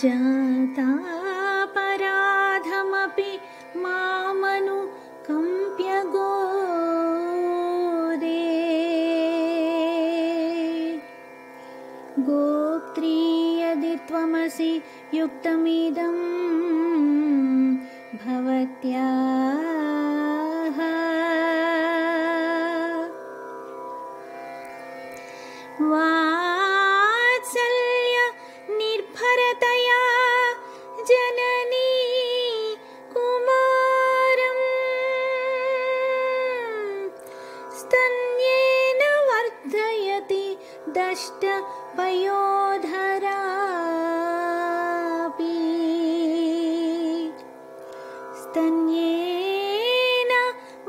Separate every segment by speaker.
Speaker 1: జాతాపరాధమపి మామను కంప్యగోరే గోప్త్రీ యది త్వమసి యుక్తమిదం భవత్యాః వాత్సల్య నిర్భరతయా జననీ కుమారం స్తన్యేన వర్ధయతి దష్ట పయోధరాపి స్తన్యేన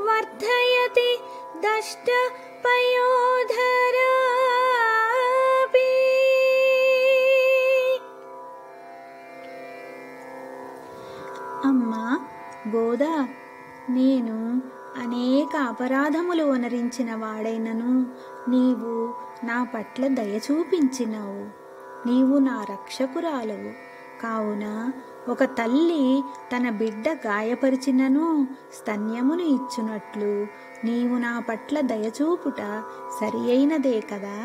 Speaker 1: వర్ధయతి దష్ట పయోధరాపి. అమ్మా గోదా, నేను అనేక అపరాధములు వనరించిన వాడైనను నీవు నా పట్ల దయ చూపించినావు. నీవు నా రక్షకురాలవు కావున ఒక తల్లి తన బిడ్డ గాయపరిచినను స్తన్యమును ఇచ్చునట్లు నీవు నా పట్ల దయచూపుట సరి అయినదే కదా.